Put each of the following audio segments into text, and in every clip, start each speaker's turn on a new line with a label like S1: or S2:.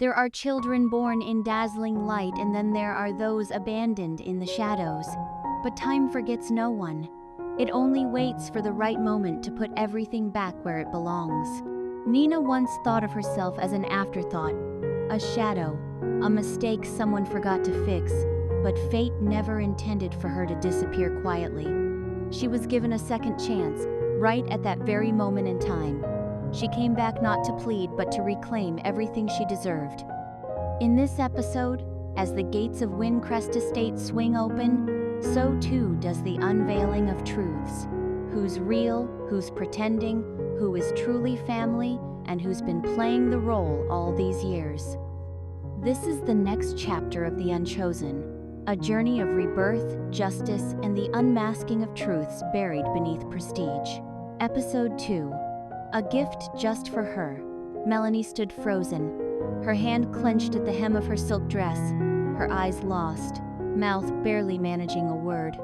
S1: There are children born in dazzling light, and then there are those abandoned in the shadows. But time forgets no one. It only waits for the right moment to put everything back where it belongs. Nina once thought of herself as an afterthought, a shadow, a mistake someone forgot to fix, but fate never intended for her to disappear quietly. She was given a second chance, right at that very moment in time. She came back not to plead, but to reclaim everything she deserved. In this episode, as the gates of Wynn Crest Estate swing open, so too does the unveiling of truths. Who's real, who's pretending, who is truly family, and who's been playing the role all these years. This is the next chapter of The Unchosen, a journey of rebirth, justice, and the unmasking of truths buried beneath prestige. Episode 2. A gift just for her. Melanie stood frozen, her hand clenched at the hem of her silk dress, her eyes lost, mouth barely managing a word.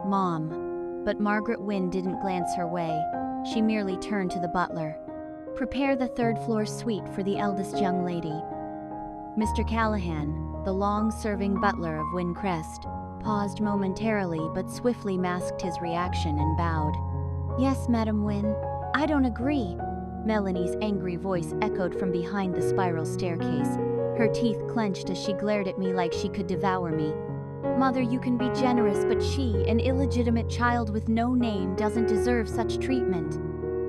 S1: Mom. But Margaret Wynn didn't glance her way. She merely turned to the butler. Prepare the third-floor suite for the eldest young lady. Mr. Callahan, the long-serving butler of Wynn Crest, paused momentarily but swiftly masked his reaction and bowed. Yes, Madam Wynn. I don't agree. Melanie's angry voice echoed from behind the spiral staircase. Her teeth clenched as she glared at me like she could devour me. Mother, you can be generous, but she, an illegitimate child with no name, doesn't deserve such treatment.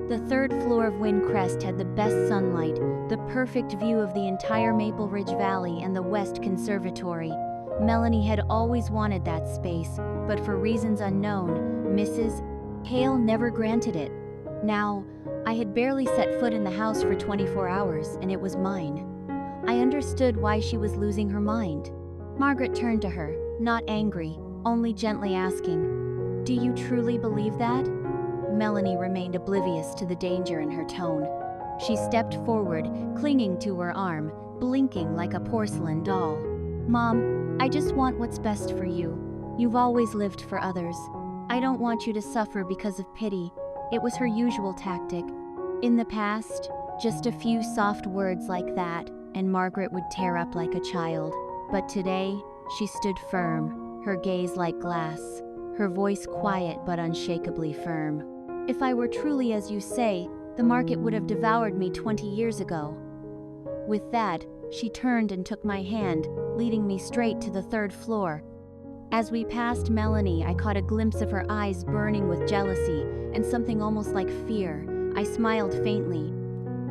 S1: The third floor of Wynn Crest had the best sunlight, the perfect view of the entire Maple Ridge Valley and the West Conservatory. Melanie had always wanted that space, but for reasons unknown, Mrs. Hale never granted it. Now, I had barely set foot in the house for 24 hours, and it was mine. I understood why she was losing her mind. Margaret turned to her, not angry, only gently asking, "Do you truly believe that?" Melanie remained oblivious to the danger in her tone. She stepped forward, clinging to her arm, blinking like a porcelain doll. "Mom, I just want what's best for you. You've always lived for others. I don't want you to suffer because of pity." It was her usual tactic. In the past, just a few soft words like that, and Margaret would tear up like a child. But today, she stood firm, her gaze like glass, her voice quiet but unshakably firm. "If I were truly as you say, the market would have devoured me 20 years ago." With that, she turned and took my hand, leading me straight to the third floor. As we passed Melanie, I caught a glimpse of her eyes burning with jealousy and something almost like fear. I smiled faintly.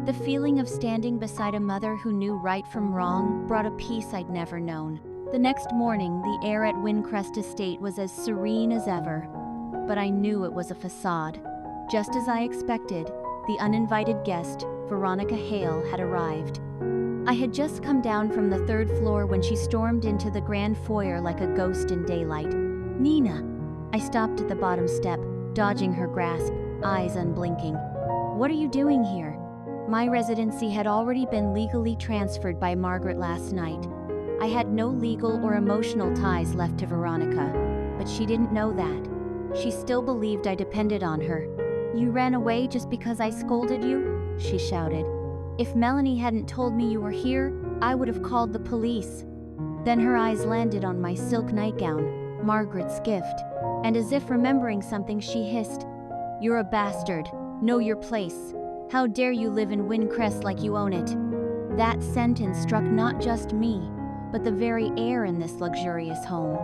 S1: The feeling of standing beside a mother who knew right from wrong brought a peace I'd never known. The next morning, the air at Wynn Crest Estate was as serene as ever. But I knew it was a facade. Just as I expected, the uninvited guest, Veronica Hale, had arrived. I had just come down from the third floor when she stormed into the grand foyer like a ghost in daylight. "Nina!" I stopped at the bottom step, dodging her grasp, eyes unblinking. "What are you doing here?" My residency had already been legally transferred by Margaret last night. I had no legal or emotional ties left to Veronica, but she didn't know that. She still believed I depended on her. "You ran away just because I scolded you?" she shouted. "If Melanie hadn't told me you were here, I would have called the police." Then her eyes landed on my silk nightgown, Margaret's gift, and as if remembering something, she hissed, "You're a bastard. Know your place. How dare you live in Wynn Crest like you own it?" That sentence struck not just me, but the very air in this luxurious home.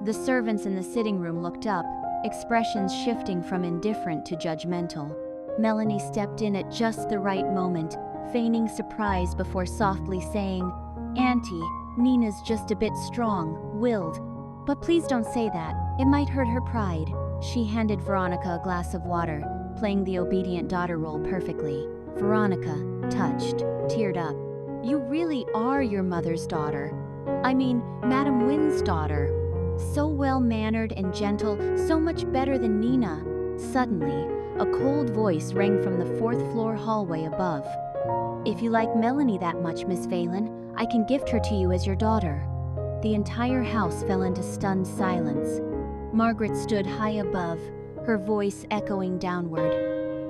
S1: The servants in the sitting room looked up, expressions shifting from indifferent to judgmental. Melanie stepped in at just the right moment, feigning surprise before softly saying, "Auntie, Nina's just a bit strong-willed. But please don't say that. It might hurt her pride." She handed Veronica a glass of water, playing the obedient daughter role perfectly. Veronica, touched, teared up. "You really are your mother's daughter. I mean, Madam Wynn's daughter. So well-mannered and gentle, so much better than Nina." Suddenly, a cold voice rang from the fourth-floor hallway above. "If you like Melanie that much, Miss Valen, I can gift her to you as your daughter." The entire house fell into stunned silence. Margaret stood high above, her voice echoing downward.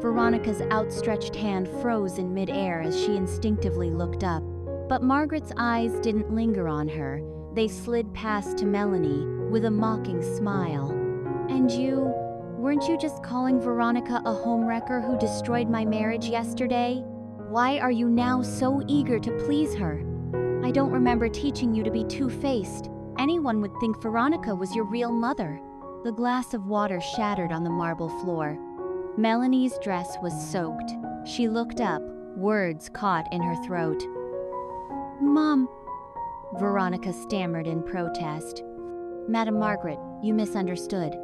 S1: Veronica's outstretched hand froze in mid-air as she instinctively looked up. But Margaret's eyes didn't linger on her. They slid past to Melanie with a mocking smile. "And weren't you just calling Veronica a homewrecker who destroyed my marriage yesterday? Why are you now so eager to please her? I don't remember teaching you to be two-faced. Anyone would think Veronica was your real mother." The glass of water shattered on the marble floor. Melanie's dress was soaked. She looked up, words caught in her throat. "Mom," Veronica stammered in protest. "Madam Margaret, you misunderstood.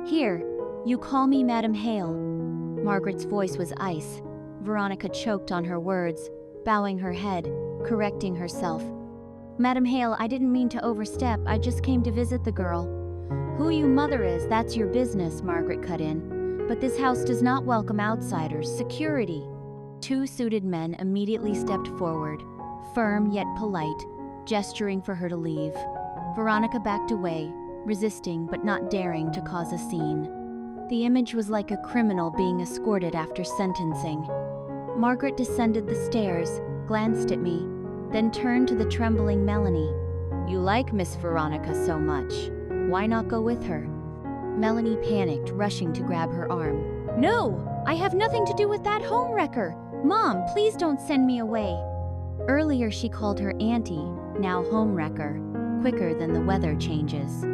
S1: Here, you call me Madam Hale." Margaret's voice was ice. Veronica choked on her words, bowing her head, correcting herself. "Madam Hale, I didn't mean to overstep. I just came to visit the girl." "Who you mother is, that's your business," Margaret cut in. "But this house does not welcome outsiders. Security." Two suited men immediately stepped forward, firm yet polite, gesturing for her to leave. Veronica backed away, resisting but not daring to cause a scene. The image was like a criminal being escorted after sentencing. Margaret descended the stairs, glanced at me, then turned to the trembling Melanie. "You like Miss Veronica so much. Why not go with her?" Melanie panicked, rushing to grab her arm. "No! I have nothing to do with that homewrecker! Mom, please don't send me away!" Earlier she called her auntie, now homewrecker, quicker than the weather changes.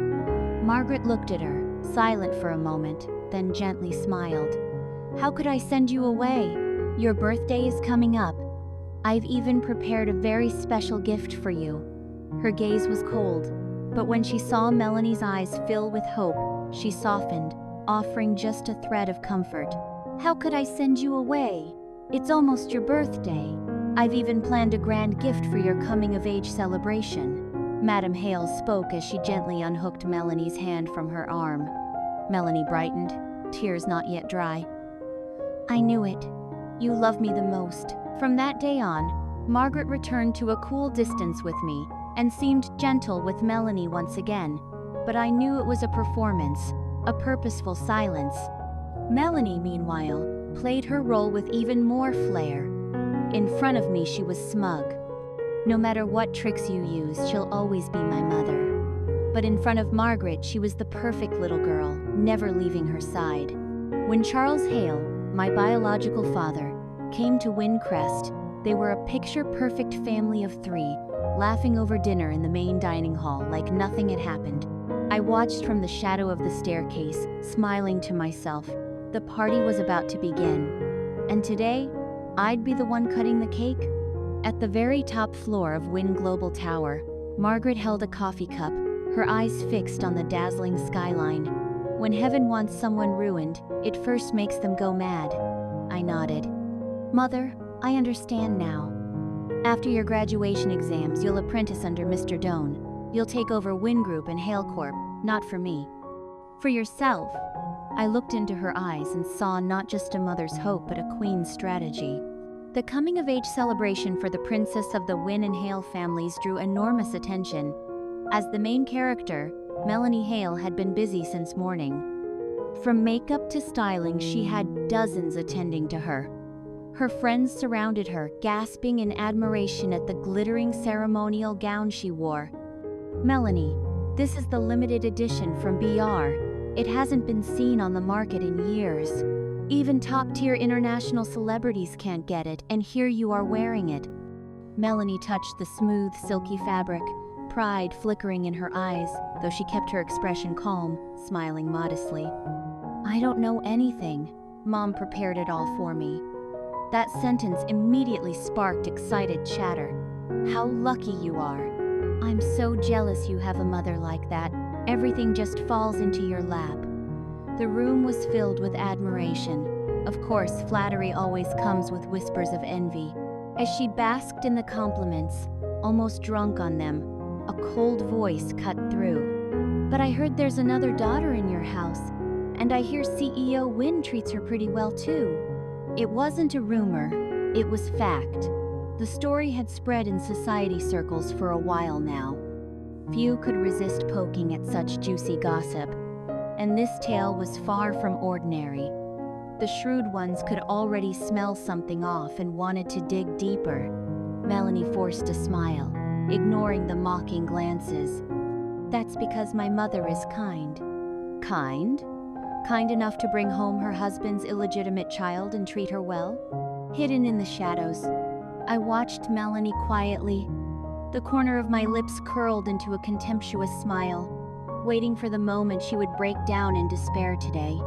S1: Margaret looked at her, silent for a moment, then gently smiled. "How could I send you away? Your birthday is coming up. I've even prepared a very special gift for you." Her gaze was cold, but when she saw Melanie's eyes fill with hope, she softened, offering just a thread of comfort. "How could I send you away? It's almost your birthday. I've even planned a grand gift for your coming-of-age celebration." Madam Hale spoke as she gently unhooked Melanie's hand from her arm. Melanie brightened, tears not yet dry. "I knew it. You love me the most." From that day on, Margaret returned to a cool distance with me and seemed gentle with Melanie once again, but I knew it was a performance, a purposeful silence. Melanie, meanwhile, played her role with even more flair. In front of me she was smug. "No matter what tricks you use, she'll always be my mother." But in front of Margaret she was the perfect little girl, never leaving her side. When Charles Hale, my biological father, came to Wynn Crest, they were a picture-perfect family of three, laughing over dinner in the main dining hall like nothing had happened. I watched from the shadow of the staircase, smiling to myself. The party was about to begin. And today, I'd be the one cutting the cake? At the very top floor of Wynn Global Tower, Margaret held a coffee cup, her eyes fixed on the dazzling skyline. When heaven wants someone ruined, it first makes them go mad. I nodded. "Mother, I understand now. After your graduation exams, you'll apprentice under Mr. Doan. You'll take over Wynn Group and Hale Corp, not for me. For yourself." I looked into her eyes and saw not just a mother's hope, but a queen's strategy. The coming-of-age celebration for the princess of the Wynn and Hale families drew enormous attention. As the main character, Melanie Hale had been busy since morning. From makeup to styling, she had dozens attending to her. Her friends surrounded her, gasping in admiration at the glittering ceremonial gown she wore. "Melanie, this is the limited edition from BR. It hasn't been seen on the market in years. Even top-tier international celebrities can't get it, and here you are wearing it." Melanie touched the smooth, silky fabric, pride flickering in her eyes, though she kept her expression calm, smiling modestly. "I don't know anything. Mom prepared it all for me." That sentence immediately sparked excited chatter. "How lucky you are. I'm so jealous you have a mother like that. Everything just falls into your lap." The room was filled with admiration. Of course, flattery always comes with whispers of envy. As she basked in the compliments, almost drunk on them, a cold voice cut through. "But I heard there's another daughter in your house, and I hear CEO Wynn treats her pretty well too." It wasn't a rumor, it was fact. The story had spread in society circles for a while now. Few could resist poking at such juicy gossip, and this tale was far from ordinary. The shrewd ones could already smell something off and wanted to dig deeper. Melanie forced a smile, ignoring the mocking glances. That's because my mother is kind. Kind? Kind enough to bring home her husband's illegitimate child and treat her well? Hidden in the shadows, I watched Melanie quietly. The corner of my lips curled into a contemptuous smile, waiting for the moment she would break down in despair today.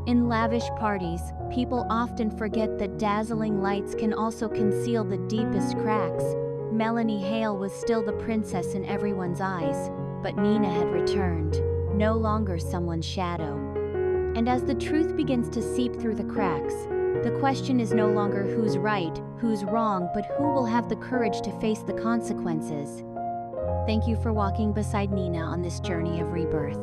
S1: In lavish parties, people often forget that dazzling lights can also conceal the deepest cracks. Melanie Hale was still the princess in everyone's eyes, but Nina had returned, no longer someone's shadow. And as the truth begins to seep through the cracks, the question is no longer who's right, who's wrong, but who will have the courage to face the consequences. Thank you for walking beside Nina on this journey of rebirth.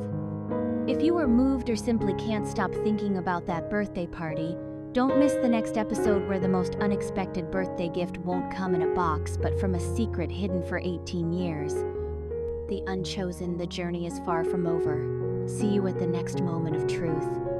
S1: If you are moved or simply can't stop thinking about that birthday party, don't miss the next episode where the most unexpected birthday gift won't come in a box but from a secret hidden for 18 years. The Unchosen, the journey is far from over. See you at the next moment of truth.